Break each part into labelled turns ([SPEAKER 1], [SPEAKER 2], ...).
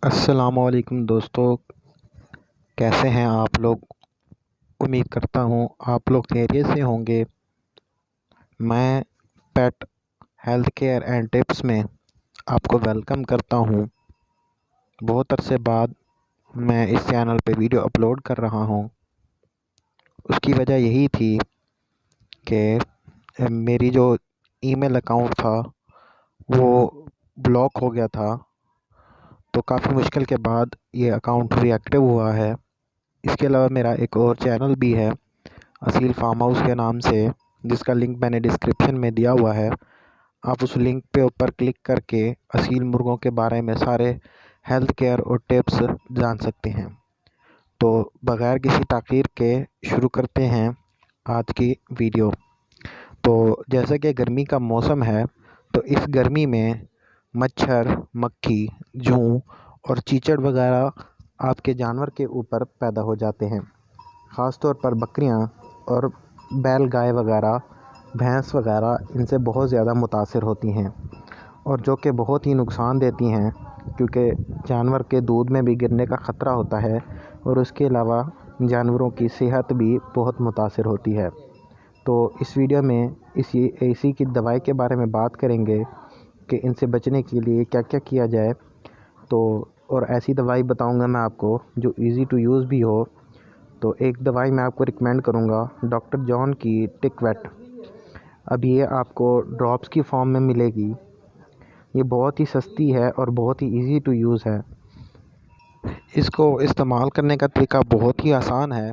[SPEAKER 1] السلام علیکم دوستو، کیسے ہیں آپ لوگ؟ امید کرتا ہوں آپ لوگ خیریت سے ہوں گے۔ میں پیٹ ہیلتھ کیئر اینڈ ٹپس میں آپ کو ویلکم کرتا ہوں۔ بہت عرصے بعد میں اس چینل پہ ویڈیو اپلوڈ کر رہا ہوں۔ اس کی وجہ یہی تھی کہ میری جو ای میل اکاؤنٹ تھا وہ بلاک ہو گیا تھا، تو کافی مشکل کے بعد یہ اکاؤنٹ ری ایکٹیو ہوا ہے۔ اس کے علاوہ میرا ایک اور چینل بھی ہے اسیل فارم ہاؤس کے نام سے، جس کا لنک میں نے ڈسکرپشن میں دیا ہوا ہے۔ آپ اس لنک پہ اوپر کلک کر کے اسیل مرغوں کے بارے میں سارے ہیلتھ کیئر اور ٹپس جان سکتے ہیں۔ تو بغیر کسی تاخیر کے شروع کرتے ہیں آج کی ویڈیو۔ تو جیسا کہ گرمی کا موسم ہے، تو اس گرمی میں مچھر، مکھی، جوں اور چیچڑ وغیرہ آپ کے جانور کے اوپر پیدا ہو جاتے ہیں۔ خاص طور پر بکریاں اور بیل گائے وغیرہ، بھینس وغیرہ ان سے بہت زیادہ متاثر ہوتی ہیں، اور جو کہ بہت ہی نقصان دیتی ہیں، کیونکہ جانور کے دودھ میں بھی گرنے کا خطرہ ہوتا ہے، اور اس کے علاوہ جانوروں کی صحت بھی بہت متاثر ہوتی ہے۔ تو اس ویڈیو میں اسی کی دوائی کے بارے میں بات کریں گے کہ ان سے بچنے کے لیے کیا کیا کیا جائے۔ تو اور ایسی دوائی بتاؤں گا میں آپ کو جو ایزی ٹو یوز بھی ہو۔ تو ایک دوائی میں آپ کو ریکمینڈ کروں گا ڈاکٹر جان کی ٹک ویٹ۔ اب یہ آپ کو ڈراپس کی فارم میں ملے گی۔ یہ بہت ہی سستی ہے اور بہت ہی ایزی ٹو یوز ہے۔ اس کو استعمال کرنے کا طریقہ بہت ہی آسان ہے۔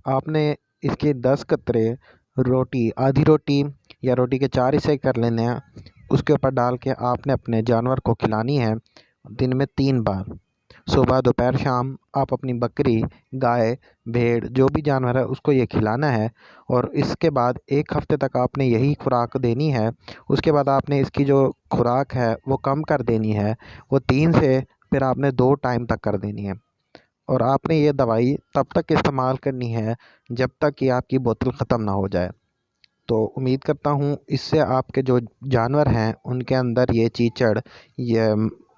[SPEAKER 1] آپ نے اس کے 10 قطرے روٹی، آدھی روٹی یا روٹی کے 4 حصے کر لینے ہیں، اس کے اوپر ڈال کے آپ نے اپنے جانور کو کھلانی ہے دن میں 3 بار، صبح، دوپہر، شام۔ آپ اپنی بکری، گائے، بھیڑ، جو بھی جانور ہے اس کو یہ کھلانا ہے، اور اس کے بعد 1 ہفتے تک آپ نے یہی خوراک دینی ہے۔ اس کے بعد آپ نے اس کی جو خوراک ہے وہ کم کر دینی ہے، وہ 3 سے پھر آپ نے 2 ٹائم تک کر دینی ہے، اور آپ نے یہ دوائی تب تک استعمال کرنی ہے جب تک کہ آپ کی بوتل ختم نہ ہو جائے۔ تو امید کرتا ہوں اس سے آپ کے جو جانور ہیں ان کے اندر یہ چیچڑ، یہ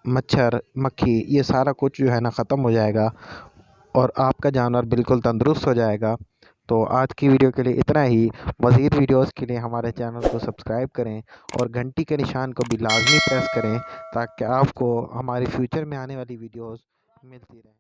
[SPEAKER 1] مچھر، مکھی، یہ سارا کچھ جو ہے نا ختم ہو جائے گا، اور آپ کا جانور بالکل تندرست ہو جائے گا۔ تو آج کی ویڈیو کے لیے اتنا ہی۔ مزید ویڈیوز کے لیے ہمارے چینل کو سبسکرائب کریں اور گھنٹی کے نشان کو بھی لازمی پریس کریں، تاکہ آپ کو ہماری فیوچر میں آنے والی ویڈیوز ملتی رہیں۔